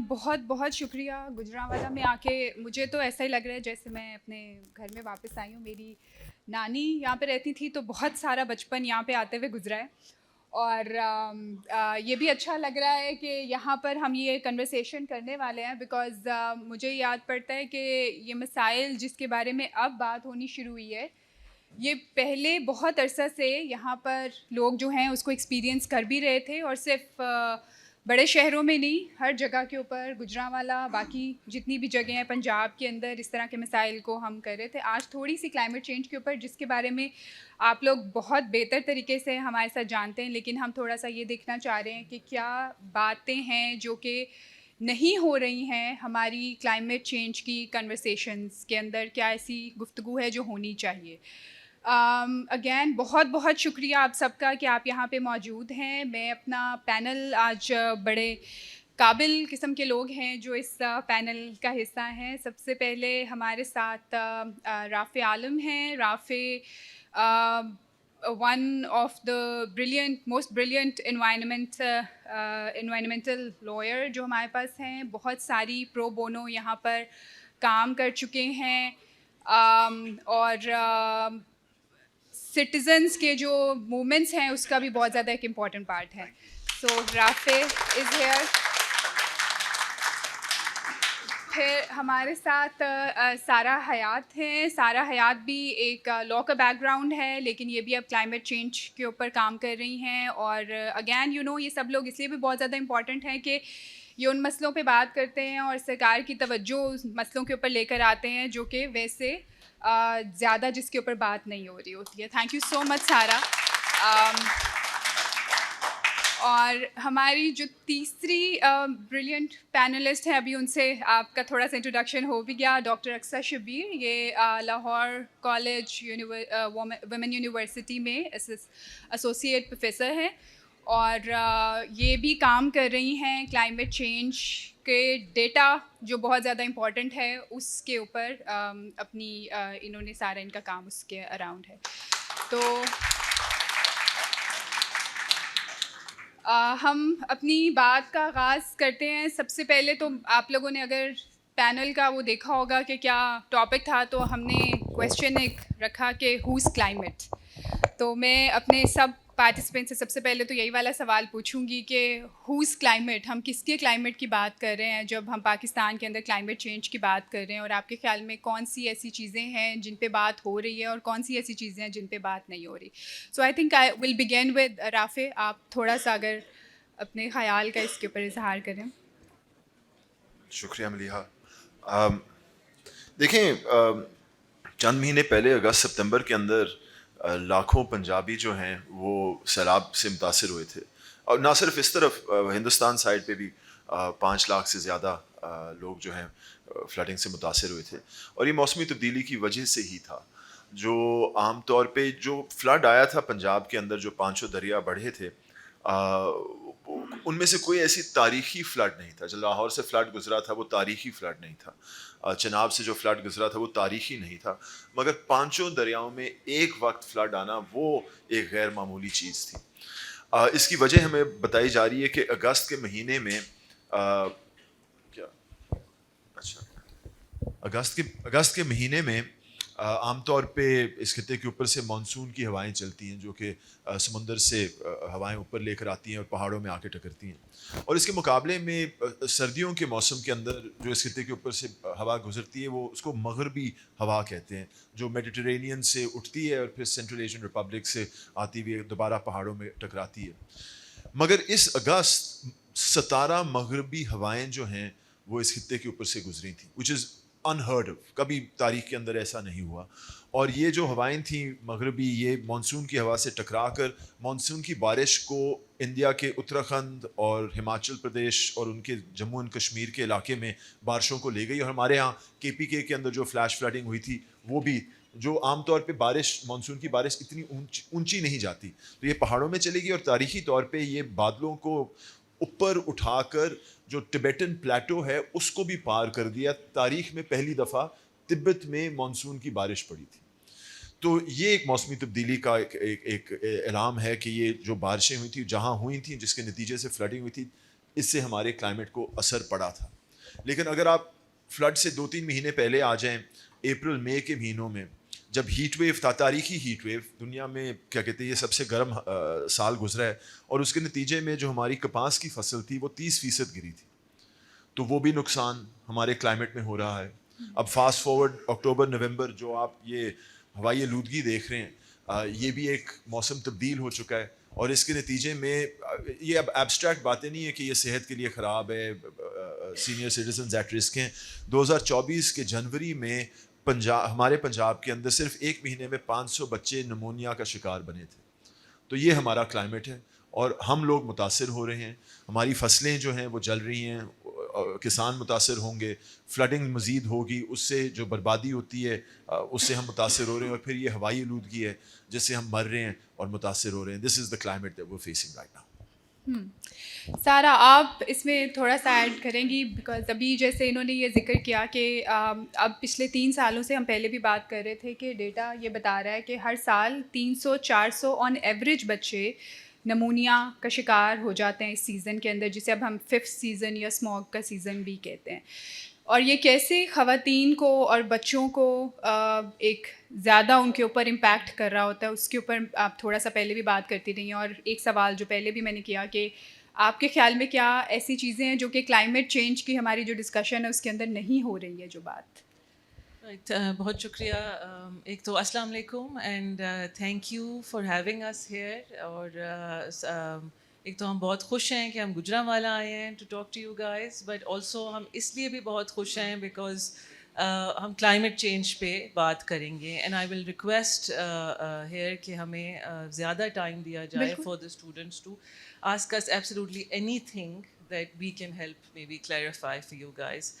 بہت بہت شکریہ گجرانوالہ میں آ کے. مجھے تو ایسا ہی لگ رہا ہے جیسے میں اپنے گھر میں واپس آئی ہوں. میری نانی یہاں پہ رہتی تھی تو بہت سارا بچپن یہاں پہ آتے ہوئے گزرا ہے, اور یہ بھی اچھا لگ رہا ہے کہ یہاں پر ہم یہ کنورسیشن کرنے والے ہیں, بیکاز مجھے یاد پڑتا ہے کہ یہ مسائل جس کے بارے میں اب بات ہونی شروع ہوئی ہے, یہ پہلے بہت عرصہ سے یہاں پر لوگ جو ہیں اس کو ایکسپیرینس کر بھی رہے تھے, اور صرف بڑے شہروں میں نہیں, ہر جگہ کے اوپر گجرانوالہ باقی جتنی بھی جگہیں ہیں پنجاب کے اندر اس طرح کے مسائل کو ہم کر رہے تھے. آج تھوڑی سی کلائمیٹ چینج کے اوپر جس کے بارے میں آپ لوگ بہت بہتر طریقے سے ہمارے ساتھ جانتے ہیں, لیکن ہم تھوڑا سا یہ دیکھنا چاہ رہے ہیں کہ کیا باتیں ہیں جو کہ نہیں ہو رہی ہیں ہماری کلائمیٹ چینج کی کنورسیشنز کے اندر, کیا ایسی گفتگو ہے جو ہونی چاہیے. اگین بہت بہت شکریہ آپ سب کا کہ آپ یہاں پہ موجود ہیں. میں اپنا پینل آج بڑے قابل قسم کے لوگ ہیں جو اس پینل کا حصہ ہیں. سب سے پہلے ہمارے ساتھ رافع عالم ہیں. Rafay one of the most brilliant environmental lawyer جو ہمارے پاس ہیں. بہت ساری پرو بونو یہاں پر کام کر چکے ہیں, اور سٹیزنس کے جو موومنٹس ہیں اس کا بھی بہت زیادہ ایک امپورٹنٹ پارٹ ہے. سو رافع از ہیئر. پھر ہمارے ساتھ سارہ حیات ہیں. سارہ حیات بھی ایک لاء کا بیک گراؤنڈ ہے, لیکن یہ بھی اب کلائمیٹ چینج کے اوپر کام کر رہی ہیں. اور اگین یہ سب لوگ اس لیے بھی بہت زیادہ امپورٹنٹ ہیں کہ یہ ان مسئلوں پہ بات کرتے ہیں اور سرکار کی توجہ مسئلوں کے اوپر لے کر آتے ہیں جو کہ ویسے زیادہ جس کے اوپر بات نہیں ہو رہی ہوتی ہے. تھینک یو سو مچ سارہ. اور ہماری جو تیسری بریلینٹ پینلسٹ ہیں, ابھی ان سے آپ کا تھوڑا سا انٹروڈکشن ہو بھی گیا, ڈاکٹر اقصیٰ شبیر. یہ لاہور کالج ویمن یونیورسٹی میں ایسوسیٹ پروفیسر ہیں, اور یہ بھی کام کر رہی ہیں کلائمیٹ چینج کے ڈیٹا جو بہت زیادہ امپورٹنٹ ہے اس کے اوپر. اپنی انہوں نے سارا ان کا کام اس کے اراؤنڈ ہے. تو ہم اپنی بات کا آغاز کرتے ہیں. سب سے پہلے تو آپ لوگوں نے اگر پینل کا وہ دیکھا ہوگا کہ کیا ٹاپک تھا, تو ہم نے کویشچن ایک رکھا کہ ہوز کلائمیٹ. تو میں اپنے سب پارٹیسپینٹ سے سب سے پہلے تو یہی والا سوال پوچھوں گی کہ ہوز کلائمیٹ, ہم کس کے کلائمیٹ کی بات کر رہے ہیں جب ہم پاکستان کے اندر کلائمیٹ چینج کی بات کر رہے ہیں, اور آپ کے خیال میں کون سی ایسی چیزیں ہیں جن پہ بات ہو رہی ہے اور کون سی ایسی چیزیں ہیں جن پہ بات نہیں ہو رہی. So I think I will begin with Rafay. آپ تھوڑا سا اگر اپنے خیال کا اس کے اوپر اظہار کریں. شکریہ ملیحہ. دیکھیں, چند مہینے پہلے اگست ستمبر کے اندر لاکھوں پنجابی جو ہیں وہ سیلاب سے متاثر ہوئے تھے, اور نہ صرف اس طرف ہندوستان سائڈ پہ بھی 5 لاکھ سے زیادہ لوگ جو ہیں فلڈنگ سے متاثر ہوئے تھے. اور یہ موسمی تبدیلی کی وجہ سے ہی تھا. جو عام طور پہ جو فلڈ آیا تھا پنجاب کے اندر, جو 5 دریا بڑھے تھے, ان میں سے کوئی ایسی تاریخی فلڈ نہیں تھا. جو لاہور سے فلڈ گزرا تھا وہ تاریخی فلڈ نہیں تھا. چناب سے جو فلڈ گزرا تھا وہ تاریخی نہیں تھا. مگر 5 دریاؤں میں ایک وقت فلڈ آنا وہ ایک غیر معمولی چیز تھی. اس کی وجہ ہمیں بتائی جا رہی ہے کہ اگست کے مہینے میں اگست کے مہینے میں عام طور پہ اس خطے کے اوپر سے مانسون کی ہوائیں چلتی ہیں, جو کہ سمندر سے ہوائیں اوپر لے کر آتی ہیں اور پہاڑوں میں آ کے ٹکرتی ہیں. اور اس کے مقابلے میں سردیوں کے موسم کے اندر جو اس خطے کے اوپر سے ہوا گزرتی ہے وہ اس کو مغربی ہوا کہتے ہیں, جو میڈیٹرینین سے اٹھتی ہے اور پھر سینٹرل ایشین ریپبلک سے آتی ہوئی دوبارہ پہاڑوں میں ٹکراتی ہے. مگر اس اگست 17 مغربی ہوائیں جو ہیں وہ اس خطے کے اوپر سے گزری تھیں, which is unheard of. کبھی تاریخ کے اندر ایسا نہیں ہوا. اور یہ جو ہوائیں تھیں مغربی, یہ مانسون کی ہوا سے ٹکرا کر مانسون کی بارش کو انڈیا کے اتراکھنڈ اور ہماچل پردیش اور ان کے جموں اینڈ کشمیر کے علاقے میں بارشوں کو لے گئی. اور ہمارے ہاں KPK کے اندر جو فلیش فلڈنگ ہوئی تھی وہ بھی, جو عام طور پہ بارش مانسون کی بارش اتنی اونچی نہیں جاتی, تو یہ پہاڑوں میں چلے گی. اور تاریخی طور پہ یہ بادلوں کو اوپر اٹھا کر جو ٹبیٹن پلیٹو ہے اس کو بھی پار کر دیا. تاریخ میں پہلی دفعہ تبت میں مانسون کی بارش پڑی تھی. تو یہ ایک موسمی تبدیلی کا ایک اعلام ہے کہ یہ جو بارشیں ہوئی تھیں جہاں ہوئی تھیں, جس کے نتیجے سے فلڈنگ ہوئی تھی, اس سے ہمارے کلائمیٹ کو اثر پڑا تھا. لیکن اگر آپ فلڈ سے 2-3 مہینے پہلے آ جائیں، اپریل مئی کے مہینوں میں جب ہیٹ ویو تھا، تاریخی ہیٹ ویو، دنیا میں کیا کہتے ہیں یہ سب سے گرم سال گزرا ہے، اور اس کے نتیجے میں جو ہماری کپاس کی فصل تھی وہ 30% گری تھی، تو وہ بھی نقصان ہمارے کلائمیٹ میں ہو رہا ہے. اب فاسٹ فارورڈ اکتوبر نومبر جو آپ یہ ہوائی آلودگی دیکھ رہے ہیں، یہ بھی ایک موسم تبدیل ہو چکا ہے، اور اس کے نتیجے میں یہ اب ایبسٹریکٹ باتیں نہیں ہیں کہ یہ صحت کے لیے خراب ہے، سینئر سٹیزنز ایٹ رسک ہیں. 2024 کے جنوری میں ہمارے پنجاب کے اندر صرف ایک مہینے میں 500 بچے نمونیا کا شکار بنے تھے. تو یہ ہمارا کلائمیٹ ہے اور ہم لوگ متاثر ہو رہے ہیں، ہماری فصلیں جو ہیں وہ جل رہی ہیں، کسان متاثر ہوں گے، فلڈنگ مزید ہوگی، اس سے جو بربادی ہوتی ہے اس سے ہم متاثر ہو رہے ہیں، اور پھر یہ ہوائی آلودگی ہے جس سے ہم مر رہے ہیں اور متاثر ہو رہے ہیں. This is the climate that we are facing right now. سارا آپ اس میں تھوڑا سا ایڈ کریں گی، بیکاز ابھی جیسے انہوں نے یہ ذکر کیا کہ اب پچھلے 3 سالوں سے ہم پہلے بھی بات کر رہے تھے کہ ڈیٹا یہ بتا رہا ہے کہ ہر سال 300-400 آن ایوریج بچے نمونیا کا شکار ہو جاتے ہیں اس سیزن کے اندر، جسے اب ہم 5th سیزن یا اسموگ کا سیزن بھی کہتے ہیں. اور یہ کیسے خواتین کو اور بچوں کو ایک زیادہ ان کے اوپر امپیکٹ کر رہا ہوتا ہے، اس کے اوپر آپ تھوڑا سا پہلے بھی بات کرتی رہی ہیں. اور ایک سوال جو پہلے بھی میں نے کیا کہ آپ کے خیال میں کیا ایسی چیزیں ہیں جو کہ کلائمیٹ چینج کی ہماری جو ڈسکشن ہے اس کے اندر نہیں ہو رہی ہے جو بات؟ بہت شکریہ. ایک تو السلام علیکم and thank you for having us here. اور ایک تو ہم بہت خوش ہیں کہ ہم گجرانوالہ آئے ہیں to talk to you guys, but also ہم اس لیے بھی بہت خوش ہیں بیکاز ہم کلائمیٹ چینج پہ بات کریں گے. And I will request here کہ ہمیں زیادہ ٹائم دیا جائے for the students to ask us absolutely anything that we can help maybe clarify for you guys.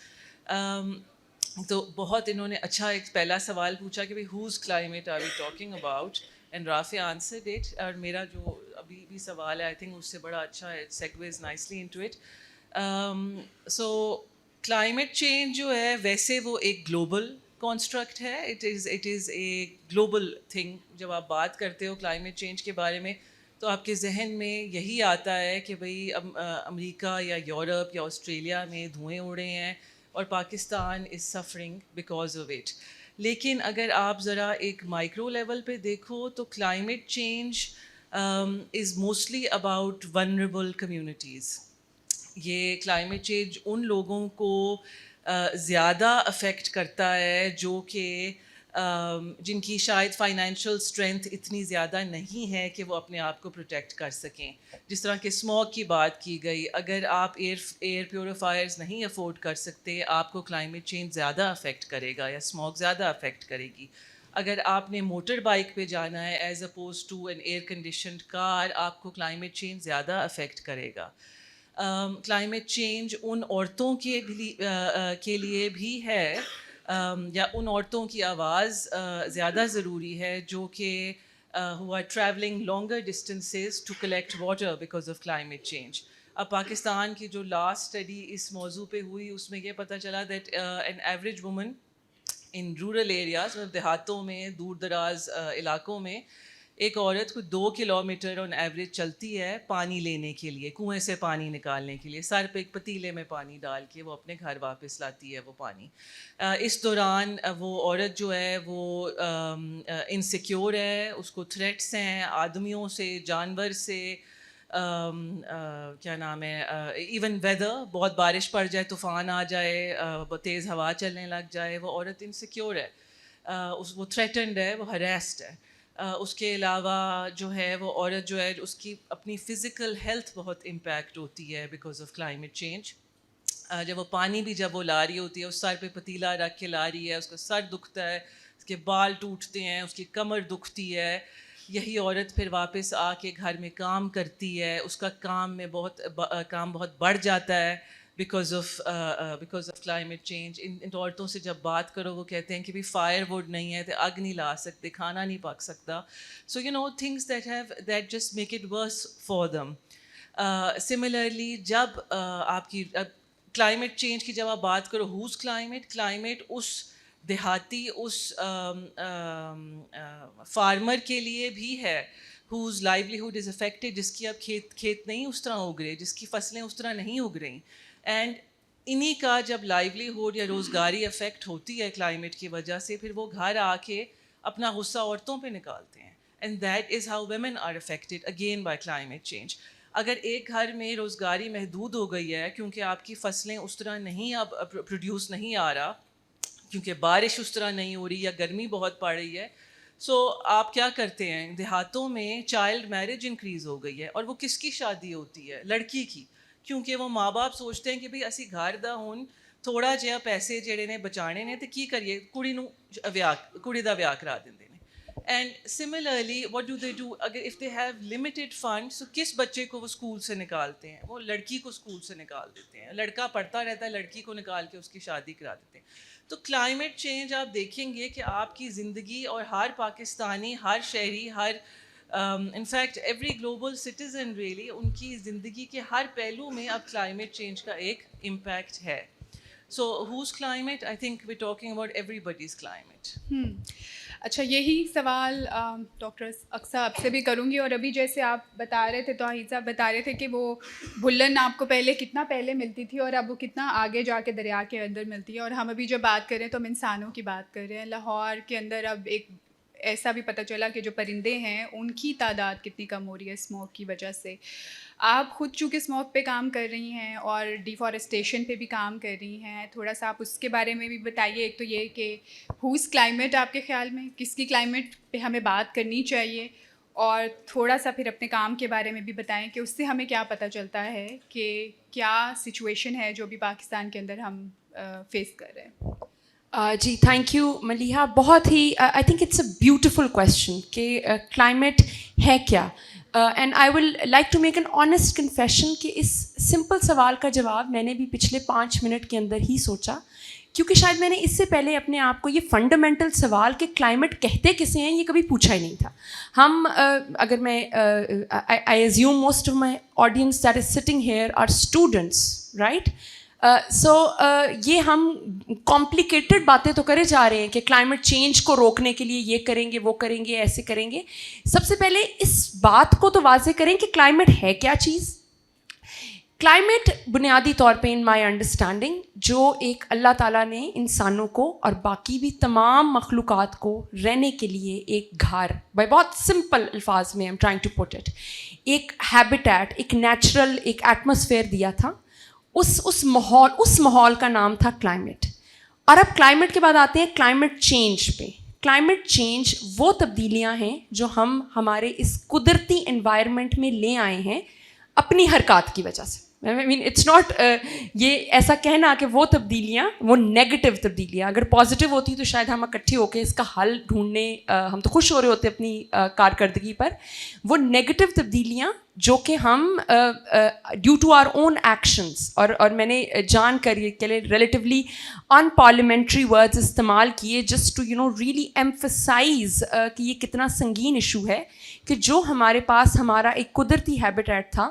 تو بہت انہوں نے اچھا ایک پہلا سوال پوچھا کہ بھائی whose climate are we talking about, and Rafay answered it. اور میرا جو ابھی بھی سوال ہے آئی تھنک اس سے بڑا اچھا ہے، segues nicely into it. So climate change جو ہے ویسے وہ ایک گلوبل کانسٹرکٹ ہے، it is a global thing. جب آپ بات کرتے ہو کلائمیٹ چینج کے بارے میں تو آپ کے ذہن میں یہی آتا ہے کہ بھائی امریکہ یا یورپ یا آسٹریلیا میں دھوئیں اڑ رہے ہیں اور Pakistan is suffering because of it. لیکن اگر آپ ذرا ایک مائکرو لیول پہ دیکھو تو climate change is mostly about vulnerable communities. یہ کلائمیٹ چینج ان لوگوں کو زیادہ افیکٹ کرتا ہے جو کہ جن کی شاید فائنینشیل اسٹرینتھ اتنی زیادہ نہیں ہے کہ وہ اپنے آپ کو پروٹیکٹ کر سکیں. جس طرح کہ اسموگ کی بات کی گئی، اگر آپ ایئر پیوریفائرز نہیں افورڈ کر سکتے آپ کو کلائمیٹ چینج زیادہ افیکٹ کرے گا یا اسموگ زیادہ افیکٹ کرے گی. اگر آپ نے موٹر بائک پہ جانا ہے as oppose to an air conditioned car, آپ کو کلائمیٹ چینج زیادہ افیکٹ کرے گا. کلائمیٹ چینج ان عورتوں کے لیے بھی ہے یا ان عورتوں کی آواز زیادہ ضروری ہے جو کہ who are traveling longer distances to collect water because of climate change. اب پاکستان کی جو لاسٹ اسٹڈی اس موضوع پہ ہوئی اس میں یہ پتہ چلا that an average woman in rural areas، مطلب دیہاتوں میں دور دراز علاقوں میں ایک عورت کو 2 کلومیٹر آن ایوریج چلتی ہے پانی لینے کے لیے، کنویں سے پانی نکالنے کے لیے. سر پہ ایک پتیلے میں پانی ڈال کے وہ اپنے گھر واپس لاتی ہے وہ پانی. اس دوران وہ عورت جو ہے وہ انسیکیور ہے، اس کو تھریٹس ہیں آدمیوں سے، جانور سے، کیا نام ہے، ایون ویدر، بہت بارش پڑ جائے، طوفان آ جائے، تیز ہوا چلنے لگ جائے، وہ عورت انسیکیور ہے، وہ تھریٹنڈ ہے، وہ ہریسڈ ہے. اس کے علاوہ جو ہے وہ عورت جو ہے اس کی اپنی فزیکل ہیلتھ بہت امپیکٹ ہوتی ہے بیکاز آف کلائمیٹ چینج. جب وہ پانی بھی جب وہ لا رہی ہوتی ہے، اس سر پہ پتیلا رکھ کے لا رہی ہے، اس کا سر دکھتا ہے، اس کے بال ٹوٹتے ہیں، اس کی کمر دکھتی ہے. یہی عورت پھر واپس آ کے گھر میں کام کرتی ہے، اس کا کام بہت بڑھ جاتا ہے بیکاز آف کلائمیٹ چینج. ان عورتوں سے جب بات کرو وہ کہتے ہیں کہ بھی فائر ووڈ نہیں ہے تو آگ نہیں لا سکتے، کھانا نہیں پک سکتا. So you know things that just make it worse for them. Similarly جب آپ کی کلائمیٹ چینج کی جب آپ بات کرو ہوز کلائمیٹ اس دیہاتی اس فارمر کے لیے بھی ہے ہوز لائیولیہوڈ از افیکٹڈ، جس کی اب کھیت نہیں اس طرح اگ رہے، جس کی فصلیں اس طرح نہیں اگ رہی. اینڈ انہی کا جب لائیولیہوڈ یا روزگاری افیکٹ ہوتی ہے کلائمیٹ کی وجہ سے, پھر وہ گھر آ کے اپنا غصہ عورتوں پہ نکالتے ہیں. And that is how women are affected again by climate change. اگر ایک گھر میں روزگاری محدود ہو گئی ہے کیونکہ آپ کی فصلیں اس طرح نہیں اب پروڈیوس نہیں آ رہا, کیونکہ بارش اس طرح نہیں ہو رہی یا گرمی بہت پڑ رہی ہے, سو آپ کیا کرتے ہیں, دیہاتوں میں چائلڈ میرج انکریز ہو گئی ہے. اور وہ کس کی شادی ہوتی ہے؟ لڑکی کی, کیونکہ وہ ماں باپ سوچتے ہیں کہ بھئی اسی گھر دا ہن تھوڑا جہا پیسے جڑے نے بچانے نے, تو کی کریے, کڑی دا ویاہ کرا دیندے نے. And similarly what do they do, اگر if they have limited funds, تو کس بچے کو وہ اسکول سے نکالتے ہیں؟ وہ لڑکی کو اسکول سے نکال دیتے ہیں. لڑکا پڑھتا رہتا ہے, لڑکی کو نکال کے اس کی شادی کرا دیتے ہیں. تو کلائمیٹ چینج آپ دیکھیں گے کہ آپ کی زندگی اور ہر پاکستانی, ہر شہری, ہر in fact every global citizen really, ان کی زندگی کے ہر پہلو میں اب کلائمیٹ چینج کا ایک امپیکٹ ہے. So whose climate? I think we talking about everybody's climate. اچھا, یہی سوال ڈاکٹر اقصیٰ آپ سے بھی کروں گی. اور ابھی جیسے آپ بتا رہے تھے, توحید صاحب بتا رہے تھے کہ وہ بھلن آپ کو کتنا پہلے ملتی تھی اور اب وہ کتنا آگے جا کے دریا کے اندر ملتی ہے. اور ہم ابھی جب بات کر رہے ہیں تو ہم انسانوں کی بات کر رہے ہیں. لاہور کے اندر اب ایک ایسا بھی پتہ چلا کہ جو پرندے ہیں ان کی تعداد کتنی کم ہو رہی ہے اسموک کی وجہ سے. آپ خود چونکہ اسموک پہ کام کر رہی ہیں اور ڈیفارسٹیشن پہ بھی کام کر رہی ہیں, تھوڑا سا آپ اس کے بارے میں بھی بتائیے. ایک تو یہ کہ ہوز کلائمیٹ آپ کے خیال میں, کس کی کلائمیٹ پہ ہمیں بات کرنی چاہیے, اور تھوڑا سا پھر اپنے کام کے بارے میں بھی بتائیں کہ اس سے ہمیں کیا پتہ چلتا ہے کہ کیا سچویشن ہے جو بھی پاکستان کے اندر ہم فیس کر رہے ہیں. جی تھینک یو ملیحہ. بہت ہی I think it's a beautiful question کہ کلائمیٹ ہے کیا. And I will like to make an honest confession کہ اس سمپل سوال کا جواب میں نے بھی پچھلے 5 منٹ کے اندر ہی سوچا, کیونکہ شاید میں نے اس سے پہلے اپنے آپ کو یہ فنڈامنٹل سوال کہ کلائمیٹ کہتے کسے ہیں یہ کبھی پوچھا ہی نہیں تھا. ہم اگر میں I assume most of my audience that is sitting here are students, right. So یہ ہم کمپلیکیٹڈ باتیں تو کرے جا رہے ہیں کہ کلائمیٹ چینج کو روکنے کے لیے یہ کریں گے, وہ کریں گے, ایسے کریں گے. سب سے پہلے اس بات کو تو واضح کریں کہ کلائمیٹ ہے کیا چیز. کلائمیٹ بنیادی طور پہ ان مائی انڈرسٹینڈنگ جو ایک اللہ تعالیٰ نے انسانوں کو اور باقی بھی تمام مخلوقات کو رہنے کے لیے ایک گھر, بائی بہت سمپل الفاظ میں I'm trying to put it, ایک ہیبیٹیٹ, ایک نیچرل ایک ایٹماسفیئر دیا تھا. اس ماحول کا نام تھا کلائمیٹ. اور اب کلائمیٹ کے بعد آتے ہیں کلائمیٹ چینج پہ. کلائمیٹ چینج وہ تبدیلیاں ہیں جو ہم ہمارے اس قدرتی انوائرمنٹ میں لے آئے ہیں اپنی حرکات کی وجہ سے. I mean it's not یہ ایسا کہنا کہ وہ تبدیلیاں وہ نیگیٹو تبدیلیاں, اگر پازیٹیو ہوتی تو شاید ہم اکٹھے ہو کے اس کا حل ڈھونڈنے ہم تو خوش ہو رہے ہوتے اپنی کارکردگی پر. وہ نیگیٹو تبدیلیاں جو کہ ہم due to our own actions, اور میں نے جان کر یہ کہ ریلیٹیولی ان پارلیمنٹری ورڈز استعمال کیے جسٹ ٹو ریئلی ایمفسائز کہ یہ کتنا سنگین ایشو ہے کہ جو ہمارے پاس ہمارا ایک قدرتی ہیبیٹیٹ تھا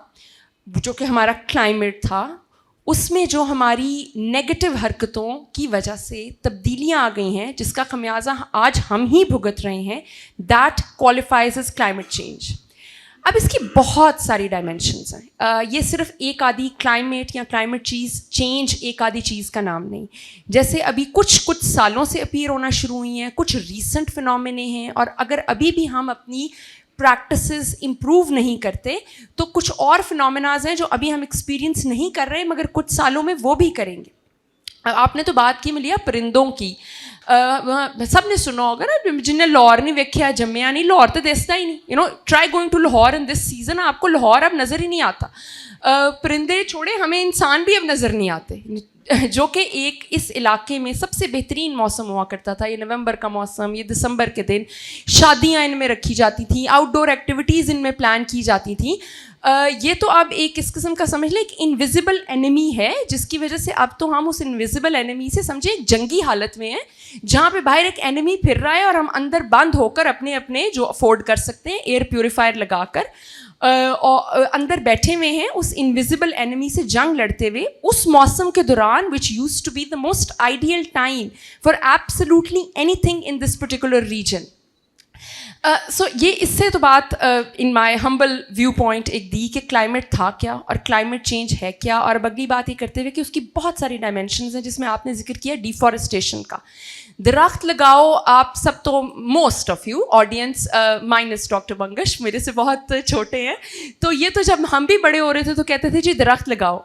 جو کہ ہمارا کلائمیٹ تھا, اس میں جو ہماری نیگیٹو حرکتوں کی وجہ سے تبدیلیاں آ گئی ہیں جس کا خمیازہ آج ہم ہی بھگت رہے ہیں, that qualifies as climate change. اب اس کی بہت ساری ڈائمینشنز ہیں. یہ صرف ایک آدھی کلائمیٹ یا کلائمیٹ چینج ایک آدھی چیز کا نام نہیں. جیسے ابھی کچھ سالوں سے اپیئر ہونا شروع ہوئی ہیں, کچھ ریسنٹ فنومینے ہیں, اور اگر ابھی بھی ہم اپنی پریکٹسز امپروو نہیں کرتے تو کچھ اور فنومیناز ہیں جو ابھی ہم ایکسپیرینس نہیں کر رہے مگر کچھ سالوں میں وہ بھی کریں گے. آپ نے تو بات کی ملیحہ پرندوں کی, سب نے سنا ہوگا نا جن نے لاہور نہیں ویکھیا جمیا نہیں, لاہور تو دستا ہی نہیں. Try going to Lahore in this season, آپ کو لاہور اب نظر ہی نہیں آتا. پرندے چھوڑے, ہمیں انسان بھی اب نظر نہیں آتے, جو کہ ایک اس علاقے میں سب سے بہترین موسم ہوا کرتا تھا. یہ نومبر کا موسم, یہ دسمبر کے دن شادیاں ان میں رکھی جاتی تھیں, آؤٹ ڈور ایکٹیویٹیز ان میں پلان کی جاتی تھیں. یہ تو اب ایک اس قسم کا سمجھ لیں ایک انویزیبل اینیمی ہے جس کی وجہ سے اب تو ہم اس انویزیبل اینیمی سے سمجھیں ایک جنگی حالت میں ہیں جہاں پہ باہر ایک اینیمی پھر رہا ہے اور ہم اندر بند ہو کر اپنے جو افورڈ کر سکتے ہیں ایئر پیوریفائر لگا کر اندر بیٹھے ہوئے ہیں اس انویزیبل اینیمی سے جنگ لڑتے ہوئے اس موسم کے دوران which used to be the most ideal time for absolutely anything in this particular region. So یہ اس سے تو بات ان مائی ہمبل ویو پوائنٹ ایک دی کہ کلائمیٹ تھا کیا اور کلائمیٹ چینج ہے کیا, اور اب اگلی بات یہ کرتے ہوئے کہ اس کی بہت ساری ڈائمینشنز ہیں جس میں آپ نے ذکر کیا ڈیفارسٹیشن کا. درخت لگاؤ, آپ سب تو most of you audience minus doctor Mangesh میرے سے بہت چھوٹے ہیں, تو یہ تو جب ہم بھی بڑے ہو رہے تھے تو کہتے تھے جی درخت لگاؤ,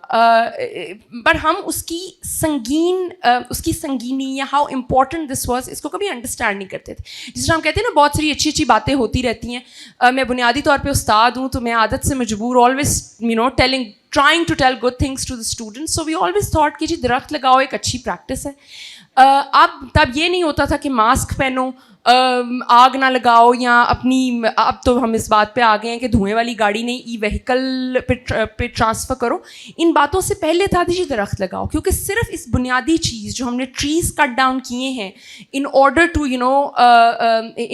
پر ہم اس کی سنگینی یا ہاؤ امپورٹنٹ دس واز اس کو کبھی انڈرسٹینڈ نہیں کرتے تھے. جس طرح ہم کہتے ہیں نا بہت ساری اچھی اچھی باتیں ہوتی رہتی ہیں, میں بنیادی طور پہ استاد ہوں تو میں عادت سے مجبور always trying to tell good things to the students, so we always thought کہ جی درخت لگاؤ ایک اچھی پریکٹس ہے. اب تب یہ نہیں ہوتا تھا کہ ماسک پہنو, آگ نہ لگاؤ, یا اپنی اب تو ہم اس بات پہ آ گئے ہیں کہ دھوئیں والی گاڑی نہیں ای وہیکل پہ ٹرانسفر کرو. ان باتوں سے پہلے تھا جی درخت لگاؤ, کیونکہ صرف اس بنیادی چیز جو ہم نے ٹریز کٹ ڈاؤن کیے ہیں in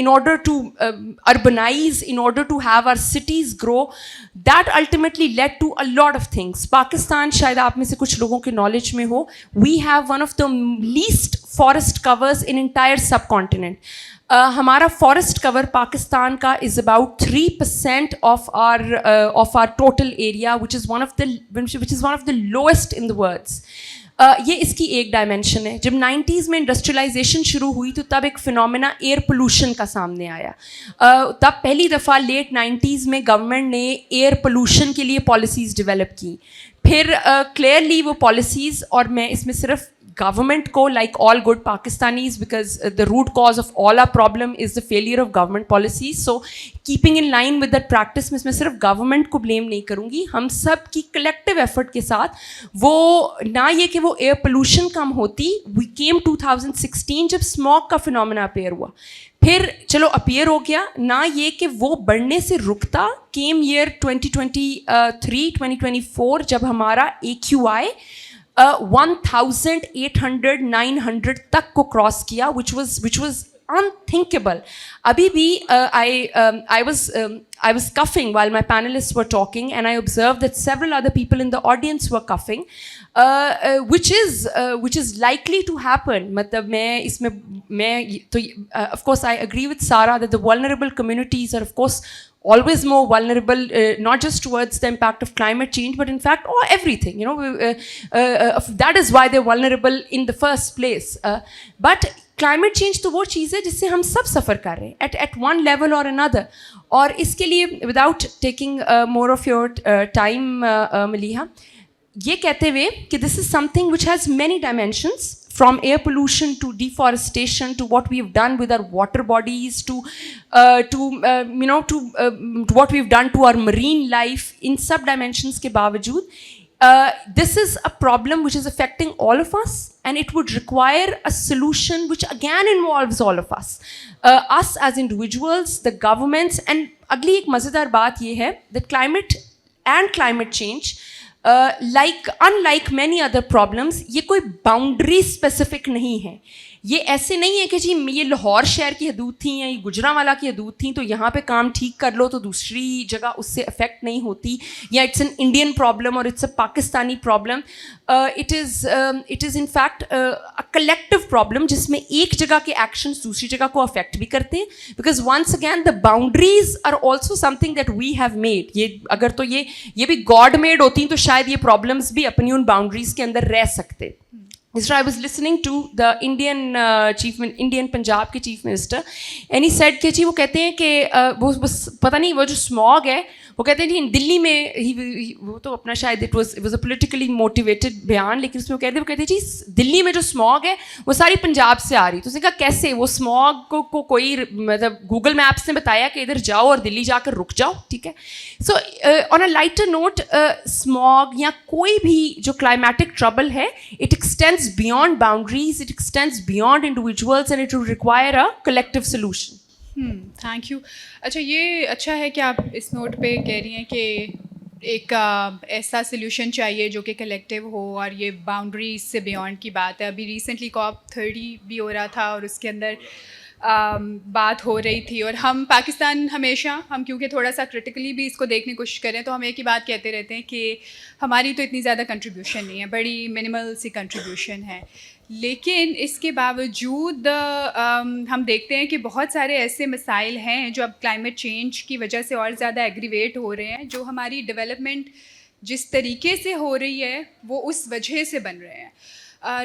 order to urbanize, in order to have our cities grow, that ultimately led to a lot of things. Pakistan شاید آپ میں سے کچھ لوگوں کے نالج میں ہو, we have one of the least forest covers in entire subcontinent. ہمارا forest کور پاکستان کا is about 3% of our total area, which is one of the lowest in the world. یہ اس کی ایک ڈائمینشن ہے. جب 90s میں انڈسٹریلائزیشن شروع ہوئی تو تب ایک فنومینا ایئر پولوشن کا سامنے آیا. تب پہلی دفعہ لیٹ 90s میں گورنمنٹ نے ایئر پولوشن کے لیے پالیسیز ڈیولپ کی. پھر کلیئرلی وہ پالیسیز, اور میں اس میں صرف government کو, like all good Pakistanis, because the root cause of all our problem is the failure of government policies, so keeping in line with that practice میں صرف government کو blame نہیں کروں گی, ہم سب کی collective effort کے ساتھ وہ نہ یہ کہ وہ air pollution کم ہوتی. we came 2016 جب smog کا phenomena appear ہوا, پھر چلو اپیئر ہو گیا, نہ یہ کہ وہ بڑھنے سے رکتا. came year 2023 2024 جب ہمارا AQI 1800 900 تک کو کراس کیا, which was unthinkable. ابھی بھی I was coughing while my panelists were talking, and I observed that several other people in the audience were coughing, which is likely to happen. مطلب میں تو of course I agree with Sara that the vulnerable communities are of course always more vulnerable, not just towards the impact of climate change, but in fact everything, that is why they're vulnerable in the first place. But climate change تو وہ چیز ہے جس سے ہم سب سفر کر رہے ہیں at one level or another. اور اس کے لیے without taking more of your time, Maleeha, یہ کہتے ہوئے کہ this is something which has many dimensions, from air pollution to deforestation to what we've done with our water bodies to what we've done to our marine life. In sub dimensions ke bawajood, this is a problem which is affecting all of us, and it would require a solution which again involves all of us, us as individuals, the governments. And agli ek mazedar baat ye hai that climate change, unlike many other problems, یہ کوئی boundary specific نہیں ہے. یہ ایسے نہیں ہے کہ جی یہ لاہور شہر کی حدود تھیں یا یہ گجرانوالہ کی حدود تھیں تو یہاں پہ کام ٹھیک کر لو تو دوسری جگہ اس سے افیکٹ نہیں ہوتی, یا اٹس این انڈین پرابلم اور it's a Pakistani problem. It is in fact a collective problem جس میں ایک جگہ کے ایکشنز دوسری جگہ کو افیکٹ بھی کرتے ہیں, because once again the boundaries are also something that we have made. یہ اگر تو یہ بھی گاڈ میڈ ہوتی تو شاید یہ پرابلمس بھی اپنی ان باؤنڈریز کے اندر رہ سکتے. I was listening to the Indian Punjab کے chief minister, and he said کہ جی وہ کہتے ہیں کہ وہ پتہ نہیں وہ جو اسماگ ہے وہ کہتے ہیں جی دلی میں, وہ تو اپنا شاید it was a politically motivated بیان, لیکن اس میں وہ کہتے ہیں جی دلی میں جو اسماگ ہے وہ ساری پنجاب سے آ رہی. تو اس نے کہا کیسے؟ وہ اسماگ کو کوئی مطلب گوگل میپس نے بتایا کہ ادھر جاؤ اور دلی جا کر رک جاؤ, ٹھیک ہے. سو آن اے لائٹر نوٹ, اسماگ یا کوئی بھی جو کلائمیٹک ٹربل ہے, it extends beyond boundaries, it extends beyond individuals, and it will require a collective solution. Thank you. اچھا, یہ اچھا ہے کہ آپ اس نوٹ پہ کہہ رہی ہیں کہ ایک ایسا سلیوشن چاہیے جو کہ کلیکٹیو ہو, اور یہ باؤنڈریز سے بیانڈ کی بات ہے. ابھی ریسنٹلی COP30 بھی ہو رہا تھا اور اس کے اندر بات ہو رہی تھی, اور ہم پاکستان ہمیشہ ہم کیونکہ تھوڑا سا کرٹیکلی بھی اس کو دیکھنے کی کوشش کریں تو ہم ایک ہی بات کہتے رہتے ہیں کہ ہماری تو اتنی زیادہ کنٹریبیوشن نہیں ہے, بڑی منیمل سی کنٹریبیوشن ہے. لیکن اس کے باوجود ہم دیکھتے ہیں کہ بہت سارے ایسے مسائل ہیں جو اب کلائمیٹ چینج کی وجہ سے اور زیادہ ایگریویٹ ہو رہے ہیں, جو ہماری ڈیولپمنٹ جس طریقے سے ہو رہی ہے وہ اس وجہ سے بن رہے ہیں.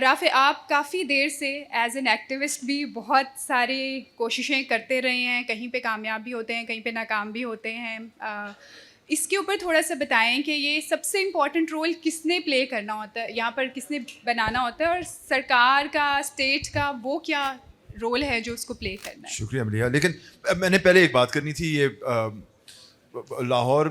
رافع, آپ کافی دیر سے ایز این ایکٹیوسٹ بھی بہت سارے کوششیں کرتے رہے ہیں, کہیں پہ کامیاب بھی ہوتے ہیں, کہیں پہ ناکام بھی ہوتے ہیں. اس کے اوپر تھوڑا سا بتائیں کہ یہ سب سے امپورٹنٹ رول کس نے پلے کرنا ہوتا ہے یہاں پر, کس نے بنانا ہوتا ہے, اور سرکار کا, اسٹیٹ کا وہ کیا رول ہے جو اس کو پلے کرنا ہے. شکریہ ملیحہ. لیکن میں نے پہلے ایک بات کرنی تھی. یہ لاہور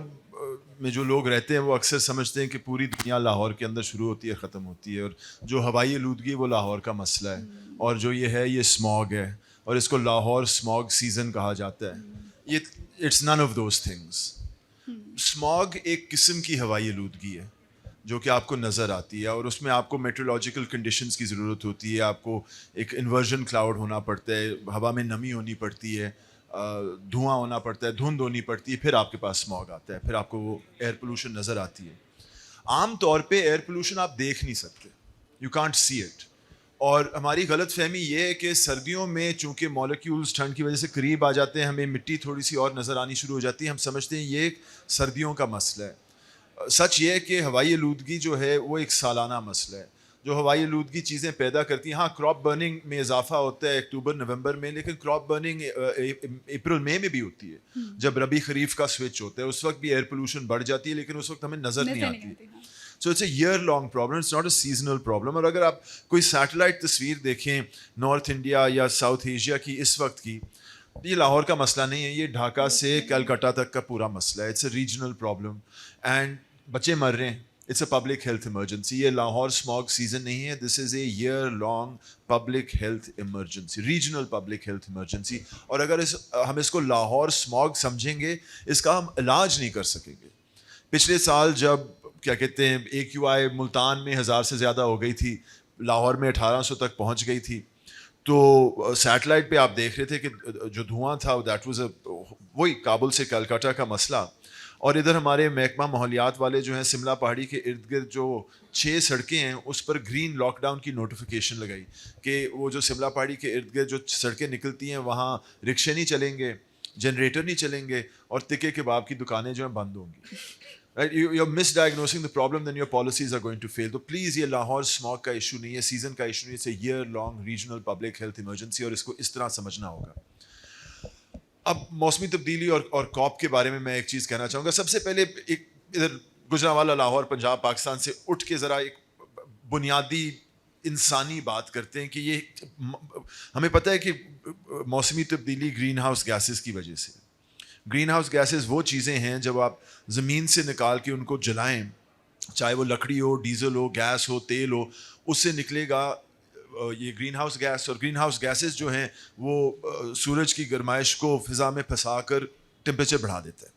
میں جو لوگ رہتے ہیں وہ اکثر سمجھتے ہیں کہ پوری دنیا لاہور کے اندر شروع ہوتی ہے, ختم ہوتی ہے, اور جو ہوائی آلودگی وہ لاہور کا مسئلہ ہے, اور جو یہ ہے یہ اسموگ ہے, اور اس کو لاہور اسموگ سیزن کہا جاتا ہے. یہ it's none of those things. Smog ایک قسم کی ہوائی آلودگی ہے جو کہ آپ کو نظر آتی ہے, اور اس میں آپ کو میٹرولوجیکل کنڈیشنز کی ضرورت ہوتی ہے. آپ کو ایک انورژن کلاؤڈ ہونا پڑتا ہے, ہوا میں نمی ہونی پڑتی ہے, دھواں ہونا پڑتا ہے, دھند ہونی پڑتی ہے, پھر آپ کے پاس اسموگ آتا ہے, پھر آپ کو وہ ایئر پولوشن نظر آتی ہے. عام طور پہ ایئر پولوشن آپ دیکھ نہیں سکتے, یو کانٹ سی اٹ. اور ہماری غلط فہمی یہ ہے کہ سردیوں میں چونکہ مالیکیولز ٹھنڈ کی وجہ سے قریب آ جاتے ہیں, ہمیں مٹی تھوڑی سی اور نظر آنی شروع ہو جاتی ہے, ہم سمجھتے ہیں یہ ایک سردیوں کا مسئلہ ہے. سچ یہ ہے کہ ہوائی آلودگی جو ہے وہ ایک سالانہ مسئلہ ہے. جو ہوائی آلودگی چیزیں پیدا کرتی ہیں, ہاں کراپ برننگ میں اضافہ ہوتا ہے اکتوبر نومبر میں, لیکن کراپ برننگ اپریل مئی میں بھی ہوتی ہے, جب ربی خریف کا سوئچ ہوتا ہے اس وقت بھی ایئر پولوشن بڑھ جاتی ہے, لیکن اس وقت ہمیں نظر نہیں آتی. So it's a year long problem, it's not a seasonal problem. اور اگر آپ کوئی سیٹلائٹ تصویر دیکھیں نارتھ انڈیا یا ساؤتھ ایشیا کی اس وقت کی, یہ لاہور کا مسئلہ نہیں ہے, یہ ڈھاکہ سے کلکتہ تک کا پورا مسئلہ ہے. It's a regional problem and بچے مر رہے ہیں. It's a public health emergency. یہ لاہور اسموگ سیزن نہیں ہے, this is a year long public health emergency, regional public health emergency. اور اگر ہم اس کو لاہور اسموگ سمجھیں گے, اس کا ہم علاج نہیں کر سکیں گے. پچھلے سال جب کیا کہتے ہیں AQI ملتان میں 1000 سے زیادہ ہو گئی تھی, لاہور میں 1800 تک پہنچ گئی تھی, تو سیٹلائٹ پہ آپ دیکھ رہے تھے کہ جو دھواں تھا دیٹ واز وہی کابل سے کلکتہ کا مسئلہ. اور ادھر ہمارے محکمہ ماحولیات والے جو ہیں سملہ پہاڑی کے ارد گرد جو 6 سڑکیں ہیں اس پر گرین لاک ڈاؤن کی نوٹیفیکیشن لگائی کہ وہ جو سملہ پہاڑی کے ارد گرد جو سڑکیں نکلتی ہیں وہاں رکشے نہیں چلیں گے, جنریٹر نہیں چلیں گے, اور تکے کباب کی دکانیں جو ہیں بند ہوں گی. Right? You're misdiagnosing the problem, then your policies are going to fail. تو پلیز یہ لاہور اسموگ کا ایشو نہیں ہے, سیزن کا ایشو نہیں ہے, it's a year long regional public health emergency, اور اس کو اس طرح سمجھنا ہوگا. اب موسمی تبدیلی اور کاپ کے بارے میں میں ایک چیز کہنا چاہوں گا. سب سے پہلے ایک ادھر گجرانوالہ, لاہور, پنجاب, پاکستان سے اٹھ کے ذرا ایک بنیادی انسانی بات کرتے ہیں کہ یہ ہمیں پتہ ہے کہ موسمی تبدیلی گرین ہاؤس گیسز کی وجہ سے. گرین ہاؤس گیسز وہ چیزیں ہیں جب آپ زمین سے نکال کے ان کو جلائیں, چاہے وہ لکڑی ہو, ڈیزل ہو, گیس ہو, تیل ہو, اس سے نکلے گا یہ گرین ہاؤس گیس. اور گرین ہاؤس گیسز جو ہیں وہ سورج کی گرمائش کو فضا میں پھنسا کر ٹیمپریچر بڑھا دیتا ہے.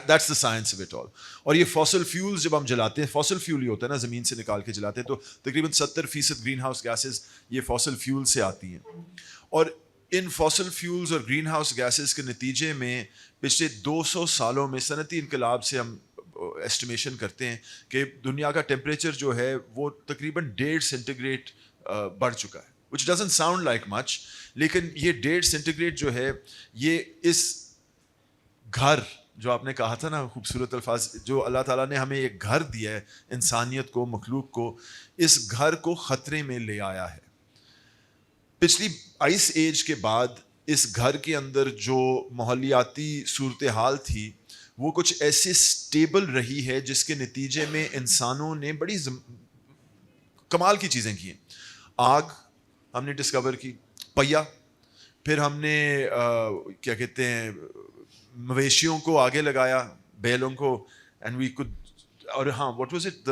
That's the science of it all. اور یہ فاسل فیولز جب ہم جلاتے ہیں, فاسل فیول ہی ہوتا ہے نا, زمین سے نکال کے جلاتے ہیں, تو تقریباً 70% گرین ہاؤس گیسز یہ فاسل فیول سے آتی ہیں. اور ان فاسل فیولز اور گرین ہاؤس گیسز کے نتیجے میں پچھلے 200 سالوں میں صنعتی انقلاب سے ہم ایسٹیمیشن کرتے ہیں کہ دنیا کا ٹیمپریچر جو ہے وہ تقریباً 1.5 سینٹی بڑھ چکا ہے, which doesn't sound like much, لیکن یہ 1.5 سینٹی جو ہے یہ اس گھر جو آپ نے کہا تھا نا, خوبصورت الفاظ, جو اللہ تعالیٰ نے ہمیں ایک گھر دیا ہے انسانیت کو, مخلوق کو, اس گھر کو خطرے میں لے آیا ہے. پچھلی آئس ایج کے بعد اس گھر کے اندر جو ماحولیاتی صورتحال تھی وہ کچھ ایسے سٹیبل رہی ہے جس کے نتیجے میں انسانوں نے بڑی کمال کی چیزیں کی ہیں. آگ ہم نے ڈسکور کی, پہیا, پھر ہم نے کیا کہتے ہیں مویشیوں کو آگے لگایا, بیلوں کو, اینڈ وی کوڈ, اور ہاں واٹ واز اٹ,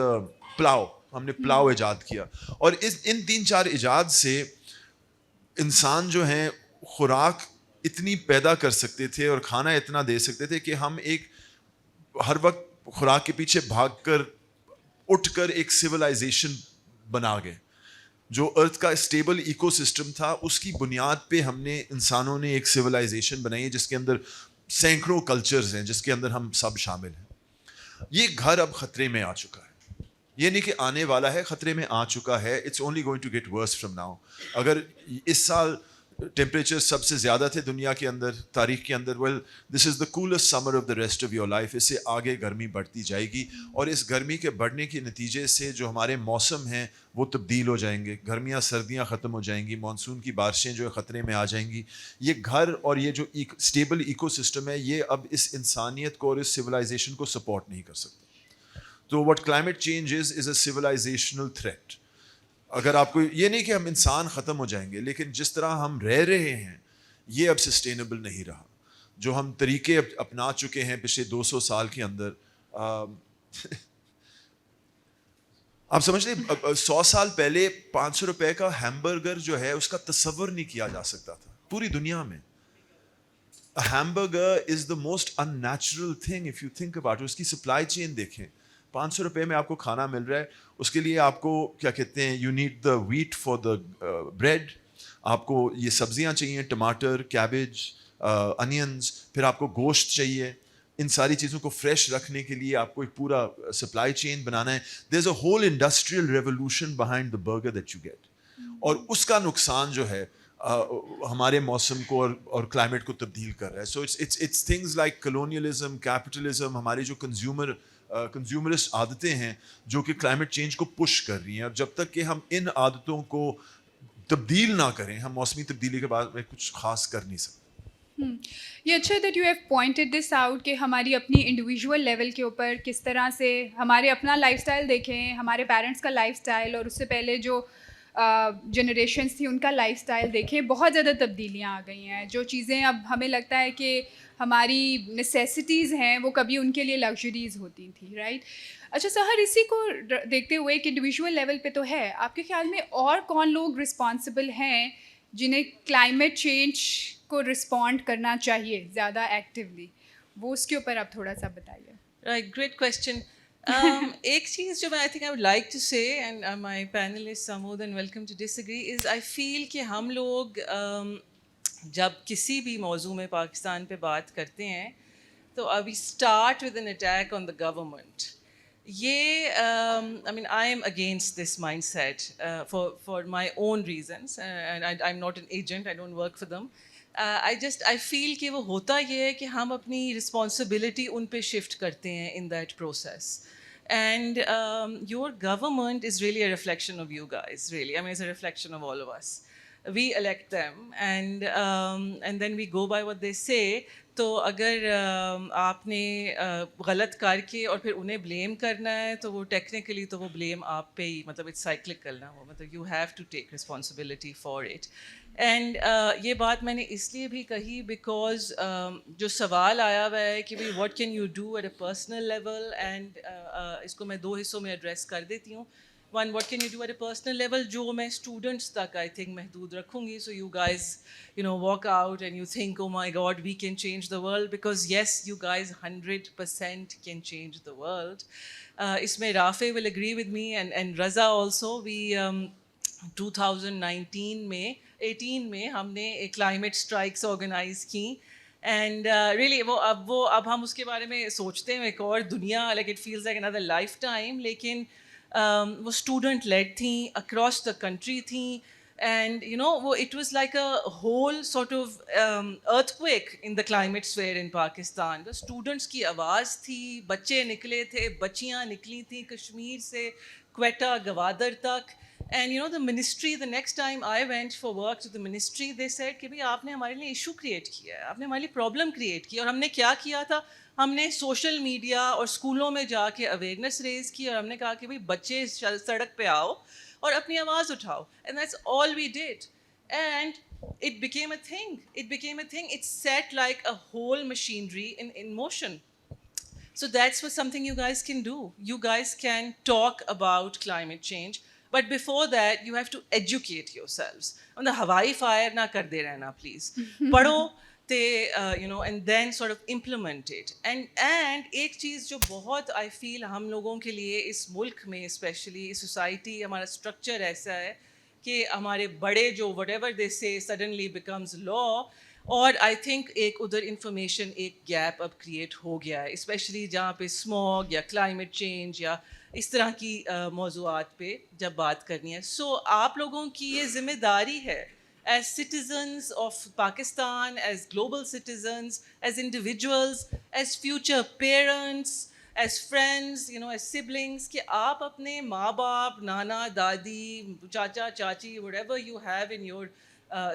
پلاؤ, ہم نے پلاؤ ایجاد کیا. اور ان 3-4 ایجاد سے انسان جو ہیں خوراک اتنی پیدا کر سکتے تھے اور کھانا اتنا دے سکتے تھے کہ ہم ایک ہر وقت خوراک کے پیچھے بھاگ کر اٹھ کر ایک سویلائزیشن بنا گئے. جو ارتھ کا اسٹیبل ایکو سسٹم تھا اس کی بنیاد پہ ہم نے انسانوں نے ایک سویلائزیشن بنائی ہے جس کے اندر سینکڑوں کلچرز ہیں, جس کے اندر ہم سب شامل ہیں. یہ گھر اب خطرے میں آ چکا ہے, یہ نہیں کہ آنے والا ہے, خطرے میں آ چکا ہے, it's only going to get worse from now. اگر اس سال ٹیمپریچر سب سے زیادہ تھے دنیا کے اندر, تاریخ کے اندر, well this is the coldest summer of the rest of your life. اس سے آگے گرمی بڑھتی جائے گی, اور اس گرمی کے بڑھنے کے نتیجے سے جو ہمارے موسم ہیں وہ تبدیل ہو جائیں گے. گرمیاں سردیاں ختم ہو جائیں گی, مانسون کی بارشیں جو ہے خطرے میں آ جائیں گی. یہ گھر اور یہ جو اسٹیبل ایکو سسٹم ہے یہ اب اس انسانیت کو اور اس سویلائزیشن کو سپورٹ نہیں کر سکتا. تو what climate change is a civilizational threat. اگر آپ کو یہ نہیں کہ ہم انسان ختم ہو جائیں گے, لیکن جس طرح ہم رہ رہے ہیں یہ اب سسٹینیبل نہیں رہا. جو ہم طریقے اپنا چکے ہیں پچھلے 200 سال کے اندر, آپ سمجھ لیں 100 سال پہلے 500 روپے کا ہیمبرگر جو ہے اس کا تصور نہیں کیا جا سکتا تھا پوری دنیا میں. Hamburger is the most unnatural thing if you think about. اس کی سپلائی چین دیکھیں, 500 روپے میں آپ کو کھانا مل رہا ہے, اس کے لیے آپ کو کیا کہتے ہیں, you need the wait for the bread, آپ کو یہ سبزیاں چاہیے, ٹماٹر, کیبج, انینز, پھر آپ کو گوشت چاہیے. ان ساری چیزوں کو فریش رکھنے کے لیے آپ کو ایک پورا سپلائی چین بنانا ہے. There is a whole industrial revolution behind the burger that you get. اور اس کا نقصان جو ہے ہمارے موسم کو اور کلائمیٹ کو تبدیل کر رہا ہے. So it's things like colonialism, capitalism, ہماری جو کنزیومرسٹ عادتیں ہیں جو کہ کلائمیٹ چینج کو پش کر رہی ہیں. اور جب تک کہ ہم ان عادتوں کو تبدیل نہ کریں, ہم موسمی تبدیلی کے بعد میں کچھ خاص کر نہیں سکتے. یہ اچھا that you have pointed this out کہ ہماری اپنی انڈیویژول لیول کے اوپر کس طرح سے ہمارے اپنا لائف اسٹائل دیکھیں, ہمارے پیرنٹس کا لائف اسٹائل اور اس سے پہلے جو جنریشنس تھی ان کا لائف اسٹائل دیکھیں, بہت زیادہ تبدیلیاں آ گئی ہیں. جو چیزیں اب ہمیں لگتا ہے کہ ہماری نیسیسٹیز ہیں وہ کبھی ان کے لیے لگژریز ہوتی تھیں, رائٹ. اچھا سحر, اسی کو دیکھتے ہوئے ایک انڈیویژول لیول پہ تو ہے, آپ کے خیال میں اور کون لوگ رسپانسبل ہیں جنہیں کلائمیٹ چینج کو رسپونڈ کرنا چاہیے زیادہ ایکٹیولی, وہ اس کے اوپر آپ تھوڑا سا بتائیے. Right, great question. ایک چیز جو میں I think I would like to say, and my panelist are more than welcome to disagree, as I feel کہ ہم لوگ جب کسی بھی موضوع میں پاکستان پہ بات کرتے ہیں تو we start with an attack on the government. یہ I mean I am against this mindset for my own reasons, and I'm not an agent, I don't work for them. I feel کہ وہ ہوتا یہ ہے کہ ہم اپنی responsibility ان پہ شفٹ کرتے ہیں in that process. And your government is really a reflection of you guys, really. I mean, it's a reflection of all of us. We elect them, and then we go by what they say. تو اگر آپ نے غلط کر کے اور پھر انہیں بلیم کرنا ہے تو وہ ٹیکنیکلی تو وہ بلیم آپ پہ ہی, مطلب اٹس سائیکلکل نا, وہ مطلب you have to take responsibility for it. And یہ بات میں نے اس لیے بھی کہی بیکاز جو سوال آیا ہوا ہے کہ بھائی what can you do at a personal level, and اس کو میں 2 حصوں میں ایڈریس کر دیتی ہوں. One, what can you do at a personal level, جو میں اسٹوڈنٹس تک I think محدود رکھوں گی. So you guys, you know, walk out and you think, oh my God, we can change the world, because yes, you guys 100% can change the world. اس میں رافع will agree with me, and Raza also. We 2018 میں ہم نے climate strikes organize کی, and really وہ اب ہم اس کے بارے میں سوچتے ہیں ایک اور دنیا, like it feels like another lifetime, لیکن وہ اسٹوڈنٹ لیڈ تھیں, اکراس دا کنٹری تھیں, اینڈ یو نو وہ it was like a whole sort of earthquake in the climate sphere in Pakistan. Students کی آواز تھی, بچے نکلے تھے, بچیاں نکلی تھیں کشمیر سے کوئٹہ گوادر تک. And you know the ministry, the next time I went for work to the ministry, they said کہ بھائی آپ نے ہمارے لیے ایشو کریٹ کیا ہے, آپ نے ہمارے لیے پرابلم کریٹ کی. اور ہم نے کیا کیا تھا, ہم نے سوشل میڈیا اور اسکولوں میں جا کے اویئرنیس ریز کی, اور ہم نے کہا کہ بھائی بچے سڑک پہ آؤ اور اپنی آواز اٹھاؤ, and that's all we did. And it became a thing, it set like a whole machinery in motion. So that's what something you guys can do. You guys can talk about climate change, but before that you have to educate yourselves. On the Hawaii fire na kar de rehna, please. Padho you know, and then sort of implement it. And ایک چیز جو بہت I feel ہم لوگوں کے لیے اس ملک میں especially اس society, ہمارا اسٹرکچر ایسا ہے کہ ہمارے بڑے جو وٹ ایور دے سے سڈنلی بیکمز لا. اور آئی تھنک ایک ادھر انفارمیشن ایک گیپ اب کریٹ ہو گیا ہے, اسپیشلی جہاں پہ اسموگ یا کلائمیٹ چینج یا اس طرح کی موضوعات پہ جب بات کرنی ہے. سو آپ لوگوں کی یہ ذمہ داری ہے as citizens of Pakistan, as global citizens, as individuals, as future parents, as friends, as siblings, کہ آپ اپنے ماں باپ, نانا دادی, چاچا چاچی, whatever you have in your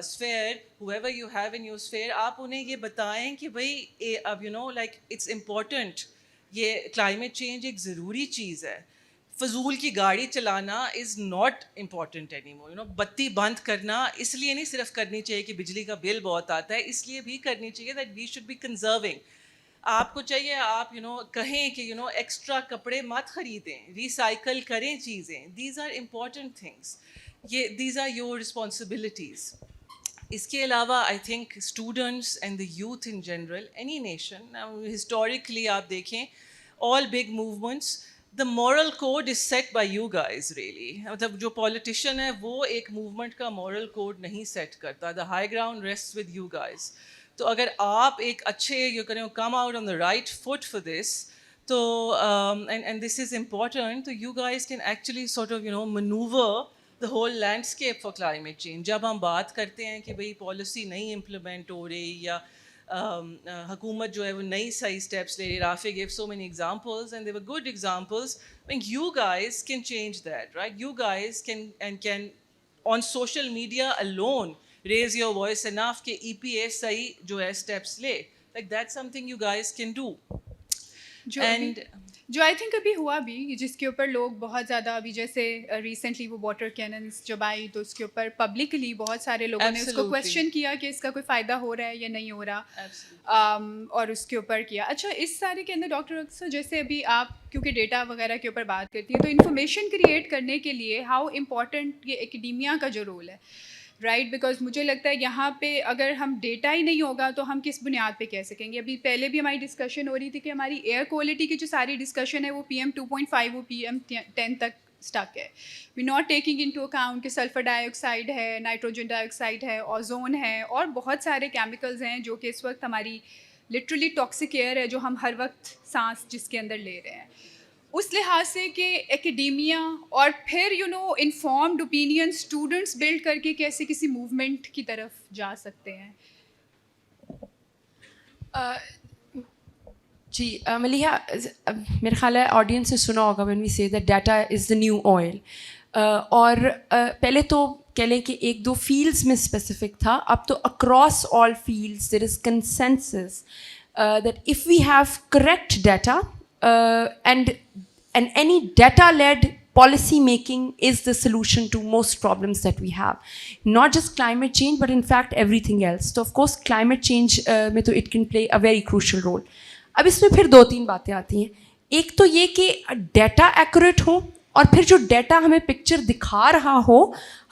sphere, whoever you have in your sphere, آپ انہیں یہ بتائیں کہ بھائی اب like it's important, یہ climate change ایک ضروری چیز ہے. فضول کی گاڑی چلانا is not important any more. بتی بند کرنا اس لیے نہیں صرف کرنی چاہیے کہ بجلی کا بل بہت آتا ہے, اس لیے بھی کرنی چاہیے that we should be conserving. آپ کو چاہیے آپ کہیں کہ ایکسٹرا کپڑے مت خریدیں, ریسائیکل کریں چیزیں. These are important things, these are your responsibilities. اس کے علاوہ I think students and the youth in general, any nation, historically آپ دیکھیں all big movements, the moral code is set by you guys really. مطلب جو politician ہے وہ ایک موومنٹ کا moral code نہیں سیٹ کرتا. the high ground rests with you guys. تو اگر آپ ایک اچھے come out on the right foot for this, تو and this is important, تو you guys can actually sort of maneuver the whole landscape for climate change. جب ہم بات کرتے ہیں کہ بھئی پالیسی نہیں امپلیمنٹ ہو رہی یا حکومت جو ہے وہ نئی صحیح اسٹیپس لے رہی. رافع gave so many examples and they were good examples. I mean, you guys can change that, right? You guys can on social media alone raise your voice enough کہ EPA صحیح جو ہے اسٹیپس لے. Like that's something you guys can do. جو I think ابھی ہوا بھی, جس کے اوپر لوگ بہت زیادہ ابھی جیسے ریسنٹلی وہ واٹر کیننس جب آئی تو اس کے اوپر پبلکلی بہت سارے لوگوں نے اس کو کویشچن کیا کہ اس کا کوئی فائدہ ہو رہا ہے یا نہیں ہو رہا, اور اس کے اوپر کیا. اچھا, اس سارے کے اندر ڈاکٹر اکثر جیسے ابھی آپ کیونکہ ڈیٹا وغیرہ کے اوپر بات کرتی ہیں, تو انفارمیشن کریٹ کرنے کے لیے ہاؤ امپورٹنٹ یہ ایکڈیمیا کا جو رول ہے, رائٹ, بیکاز مجھے لگتا ہے یہاں پہ اگر ہم ڈیٹا ہی نہیں ہوگا تو ہم کس بنیاد پہ کہہ سکیں گے. ابھی پہلے بھی ہماری ڈسکشن ہو رہی تھی کہ ہماری ایئر کوالٹی کی جو ساری ڈسکشن ہے وہ PM 2.5 وہ PM 10 تک اسٹک ہے. We not taking into account کہ سلفر ڈائی آکسائڈ ہے, نائٹروجن ڈائی آکسائڈ ہے, اوزون ہے, اور بہت سارے کیمیکلز ہیں جو کہ اس وقت ہماری لٹرلی ٹاکسک ایئر ہے جو ہم ہر وقت سانس جس کے اندر لے رہے ہیں. اس لحاظ سے کہ ایکڈیمیا اور پھر انفارمڈ اوپینین اسٹوڈنٹس بلڈ کر کے کیسے کسی موومنٹ کی طرف جا سکتے ہیں. جی ملیحہ, میرے خیال ہے آڈینس نے سنا ہوگا when we say that data is the new oil. اور پہلے تو کہہ لیں کہ ایک دو فیلڈس میں اسپیسیفک تھا, اب تو across all fields there is consensus that if we have correct data and any data-led policy making is the solution to most problems that we have. Not just climate change, but in fact everything else. So of course climate change mein to it can play a very crucial role. اب اس میں پھر دو تین باتیں آتی ہیں. ایک تو یہ کہ ڈیٹا ایکوریٹ ہو, اور پھر جو ڈیٹا ہمیں پکچر دکھا رہا ہو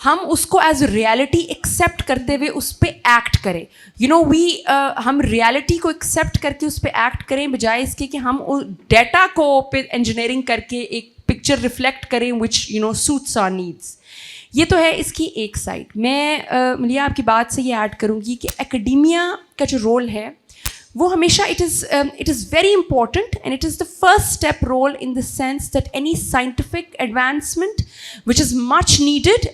ہم اس کو ایز ریالٹی ایکسیپٹ کرتے ہوئے اس پہ ایکٹ کریں. ہم ریالٹی کو ایکسیپٹ کر کے اس پہ ایکٹ کریں, بجائے اس کے کہ ہم ڈیٹا کو پہ انجینئرنگ کر کے ایک پکچر ریفلیکٹ کریں وچ سوٹس آر نیڈس. یہ تو ہے اس کی ایک سائڈ. میں ملیحہ آپ کی بات سے یہ ایڈ کروں گی کہ ایکڈیمیا کا جو رول ہے وہ ہمیشہ it is very important, and it is the first step role in the sense that any scientific advancement which is much needed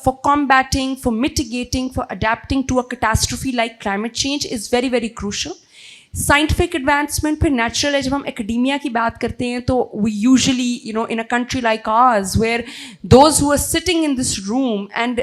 for combating, for mitigating, for adapting to a catastrophe like climate change is very, very crucial. Scientific advancement پھر natural ہے. جب ہم academia کی بات کرتے ہیں تو we usually in a country like ours where those who are sitting in this room and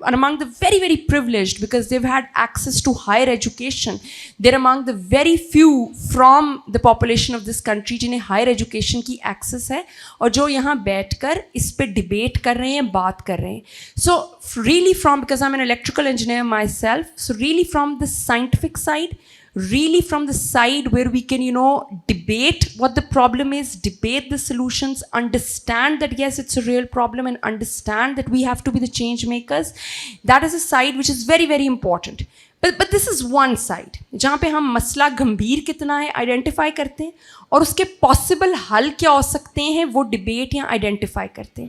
are among the very, very privileged because they've had access to higher education. They're among the very few from the population of this country جنہیں higher education کی access ہے اور جو یہاں بیٹھ کر اس پہ debate کر رہے ہیں, بات کر رہے ہیں. So really because I'm an electrical engineer myself, so really from the scientific side, really from the side where we can debate what the problem is, debate the solutions, understand that yes it's a real problem and understand that we have to be the change makers, that is a side which is very, very important. But this is one side جہاں پہ ہم مسئلہ گمبھیر کتنا ہے identify کرتے ہیں اور اس کے پاسبل حل کیا ہو سکتے ہیں وہ ڈبیٹ یا آئیڈینٹیفائی کرتے ہیں.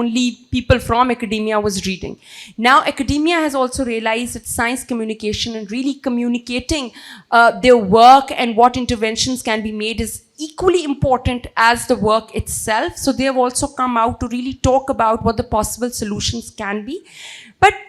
only people from academia was reading. Now academia has also realized that science communication and really communicating their work and what interventions can be made is equally important as the work itself. So they have also come out to really talk about what the possible solutions can be. But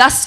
10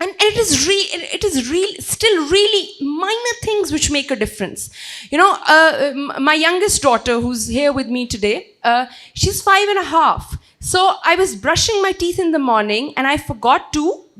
And it is still really minor things which make a difference. My youngest daughter, who's here with me today, she's 5.5. So I was brushing my teeth in the morning and I forgot to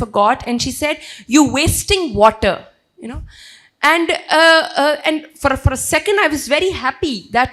forgot, and she said, "You're wasting water," And for a second I was very happy that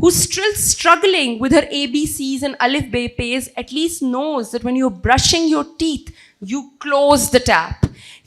who's still struggling with her ABCs and Alif Be Pes at least knows that when you're brushing your teeth you close the tap.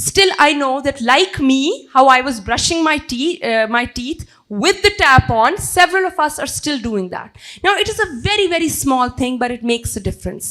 Still I know that like me, how I was brushing my teeth with the tap on, several of us are still doing that. Now it is a very very small thing but it makes a difference.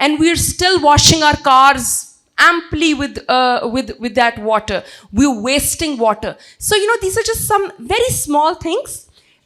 and we are still washing our cars amply with that water. We're wasting water. So these are just some very small things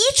each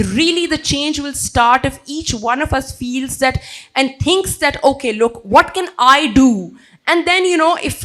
really the change will start if each one of us feels that and thinks that okay look what can I do, and then if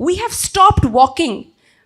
we have stopped walking.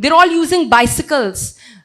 they're all using bicycles.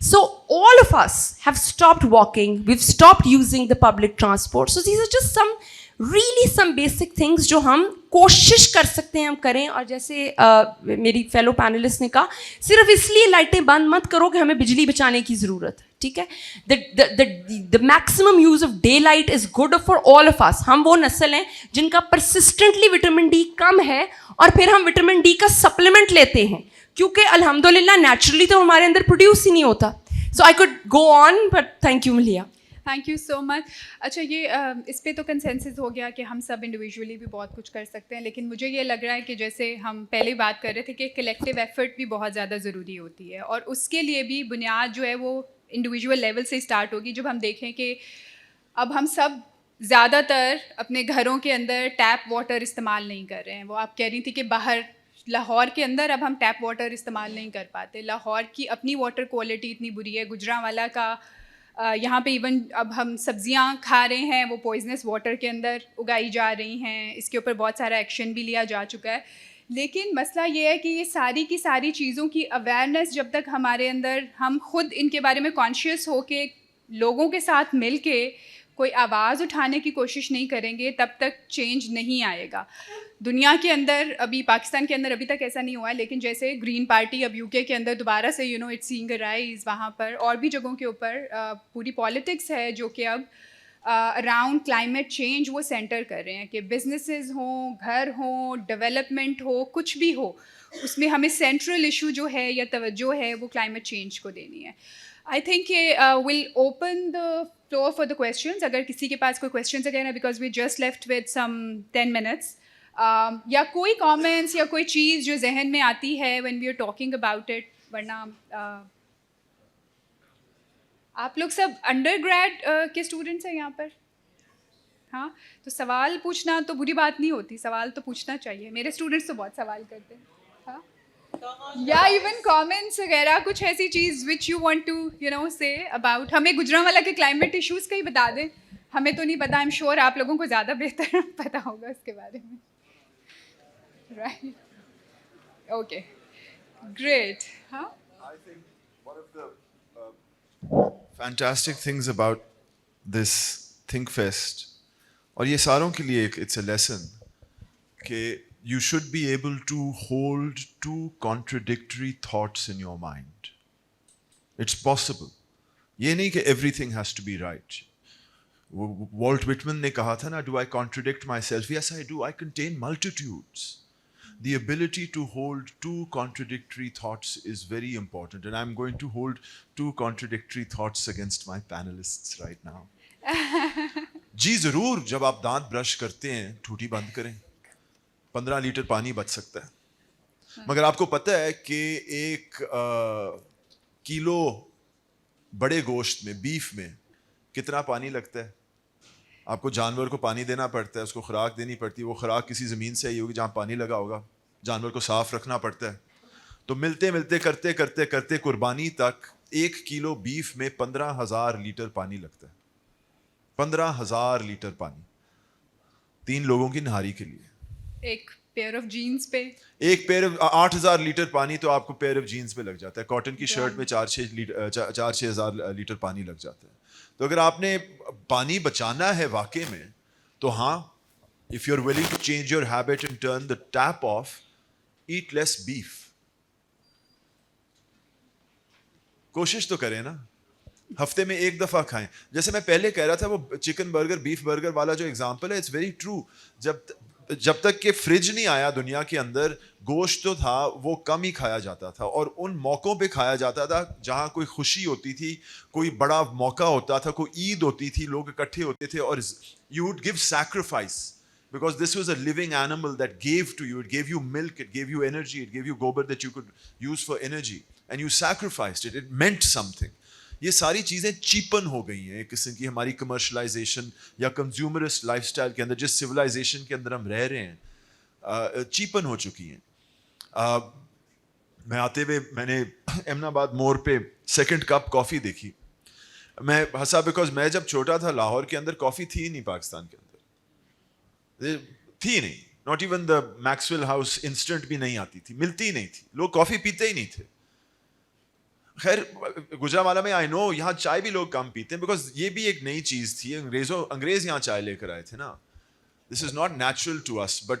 So all of us have stopped walking, we've stopped using the public transport. So these are just some really some basic things جو ہم کوشش کر سکتے ہیں ہم کریں. اور جیسے میری فیلو پینلسٹ نے کہا, صرف اس لیے لائٹیں بند مت کرو کہ ہمیں بجلی بچانے کی ضرورت ہے, ٹھیک ہے. the maximum use of daylight is good for all of us. ہم وہ نسل ہیں جن کا persistently وٹامن ڈی کم ہے, اور پھر ہم وٹامن ڈی کا سپلیمنٹ لیتے ہیں کیونکہ الحمدللہ نیچرلی تو ہمارے اندر پروڈیوس ہی نہیں ہوتا. So I could go on, but thank you Maliha. Thank you so much. اچھا, یہ اس پہ تو کنسنسس ہو گیا کہ ہم سب انڈیویجولی بھی بہت کچھ کر سکتے ہیں, لیکن مجھے یہ لگ رہا ہے کہ جیسے ہم پہلے بات کر رہے تھے کہ کلیکٹیو ایفرٹ بھی بہت زیادہ ضروری ہوتی ہے, اور اس کے لیے بھی بنیاد جو ہے وہ انڈیویجول لیول سے اسٹارٹ ہوگی. جب ہم دیکھیں کہ اب ہم سب زیادہ تر اپنے گھروں کے اندر ٹیپ واٹر استعمال نہیں کر رہے ہیں. وہ آپ کہہ رہی تھی کہ باہر لاہور کے اندر اب ہم ٹیپ واٹر استعمال نہیں کر پاتے. لاہور کی اپنی واٹر کوالٹی اتنی بری ہے. گجرانوالہ کا یہاں پہ ایون اب ہم سبزیاں کھا رہے ہیں وہ پوائزنس واٹر کے اندر اگائی جا رہی ہیں. اس کے اوپر بہت سارا ایکشن بھی لیا جا چکا ہے. لیکن مسئلہ یہ ہے کہ یہ ساری کی ساری چیزوں کی اویئرنیس جب تک ہمارے اندر ہم خود ان کے بارے میں کانشیس ہو کے لوگوں کے ساتھ مل کے کوئی آواز اٹھانے کی کوشش نہیں کریں گے, تب تک چینج نہیں آئے گا. دنیا کے اندر ابھی پاکستان کے اندر ابھی تک ایسا نہیں ہوا ہے, لیکن جیسے گرین پارٹی اب یو کے اندر دوبارہ سے اٹس سینگ اے رائز, وہاں پر اور بھی جگہوں کے اوپر پوری پالیٹکس ہے جو کہ اب اراؤنڈ کلائمیٹ چینج وہ سینٹر کر رہے ہیں کہ بزنسز ہوں, گھر ہوں, ڈیولپمنٹ ہو, کچھ بھی ہو, اس میں ہمیں سینٹرل ایشو جو ہے یا توجہ ہے وہ کلائمیٹ چینج کو دینی ہے. I think will open the floor for the questions. اگر کسی کے پاس کوئی کویشچنز اگر because we just left with some 10 minutes, یا کوئی کامنٹس یا کوئی چیز جو ذہن میں آتی ہے when we are talking about it. ورنہ آپ لوگ سب انڈر گریڈ کے اسٹوڈنٹس ہیں یہاں پر, ہاں, تو سوال پوچھنا تو بری بات نہیں ہوتی, سوال تو پوچھنا چاہیے. میرے اسٹوڈنٹس تو بہت سوال کرتے ہیں, ہاں, یا ایون کامنٹس وغیرہ, کچھ ایسی چیز وچ یو وانٹ ٹو سے اباؤٹ. ہمیں گجرانوالہ کے کلائمیٹ ایشوز کا ہی بتا دیں, ہمیں تو نہیں پتا. آئی ایم شیور آپ لوگوں کو زیادہ بہتر پتہ ہوگا اس کے بارے میں. Right, okay, great. ہاں, I think one of the fantastic things about this Think Fest, اور یہ ساروں کے لیے it's a lesson, کہ you should be able to hold two contradictory thoughts in your mind. It's possible. یہ نہیں کہ everything has to be right. Walt Whitman نے کہا تھا نا, do I contradict myself? Yes, I do. I contain multitudes. The ability to hold two contradictory thoughts is very important, and I'm going to hold two contradictory thoughts against my panelists right now. جی ضرور, جب آپ دانت brush کرتے ہیں ٹھوٹی بند کریں, 15 letter پانی بچ سکتا ہے. مگر آپ کو پتہ ہے کہ 1 کلو بڑے گوشت میں, بیف میں کتنا پانی لگتا ہے؟ آپ کو جانور کو پانی دینا پڑتا ہے, اس کو خوراک دینی پڑتی ہے. وہ خوراک کسی زمین سے آئی ہوگی جہاں پانی لگا ہوگا, جانور کو صاف رکھنا پڑتا ہے. تو ملتے ملتے کرتے کرتے کرتے قربانی تک 1 کلو بیف میں 15,000 لیٹر پانی لگتا ہے. 15,000 لیٹر پانی 3 لوگوں کی نہاری کے لیے. ایک پیئر آف جینس پہ, ایک پیئر 8,000 لیٹر پانی تو آپ کو پیئر آف جینس پہ لگ جاتا ہے. کاٹن کی شرٹ میں 4-6 ہزار لیٹر پانی لگ جاتا ہے. تو اگر آپ نے پانی بچانا ہے واقعی میں, تو ہاں, if you're willing to change your habit and turn the tap off, eat less beef. کوشش تو کریں نا, ہفتے میں 1 دفعہ کھائیں. جیسے میں پہلے کہہ رہا تھا وہ چکن برگر, بیف برگر والا جو ایگزامپل ہے, اٹس ویری ٹرو. جب تک کہ فریج نہیں آیا دنیا کے اندر, گوشت تو تھا وہ کم ہی کھایا جاتا تھا, اور ان موقعوں پہ کھایا جاتا تھا جہاں کوئی خوشی ہوتی تھی, کوئی بڑا موقع ہوتا تھا, کوئی عید ہوتی تھی, لوگ اکٹھے ہوتے تھے, اور you would give sacrifice because this was a living animal that gave to you. It gave you milk, it gave you energy, it gave you gobar that you could use for energy, and you sacrificed it. It meant something. یہ ساری چیزیں چیپن ہو گئی ہیں ایک قسم کی ہماری commercialisation یا کنزیومرسٹ لائف اسٹائل کے اندر, جس سویلائزیشن کے اندر ہم رہ رہے ہیں, چیپن ہو چکی ہیں. میں آتے ہوئے میں نے امن آباد موڑ پہ 2nd کپ کافی دیکھی. میں ہنسا بیکاز میں جب چھوٹا تھا لاہور کے اندر کافی تھی نہیں, پاکستان کے اندر تھی نہیں. Not even the Maxwell house instant بھی نہیں آتی تھی, ملتی نہیں تھی, لوگ کافی پیتے ہی نہیں تھے. خیر گجرانوالہ میں آئی نو یہاں چائے بھی لوگ کم پیتے ہیں, بیکاز یہ بھی ایک نئی چیز تھی. انگریز یہاں چائے لے کر آئے تھے نا, This is not natural to us, but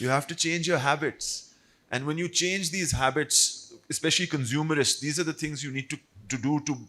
You have to change your habits. And when you change these habits, especially consumerist, these are the things you need to do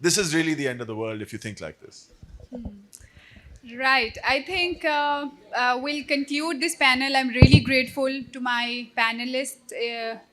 This is really the end of the world if you think like this. Right. I think we'll conclude this panel. I'm really grateful to my panelists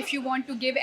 If you want to give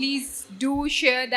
please do share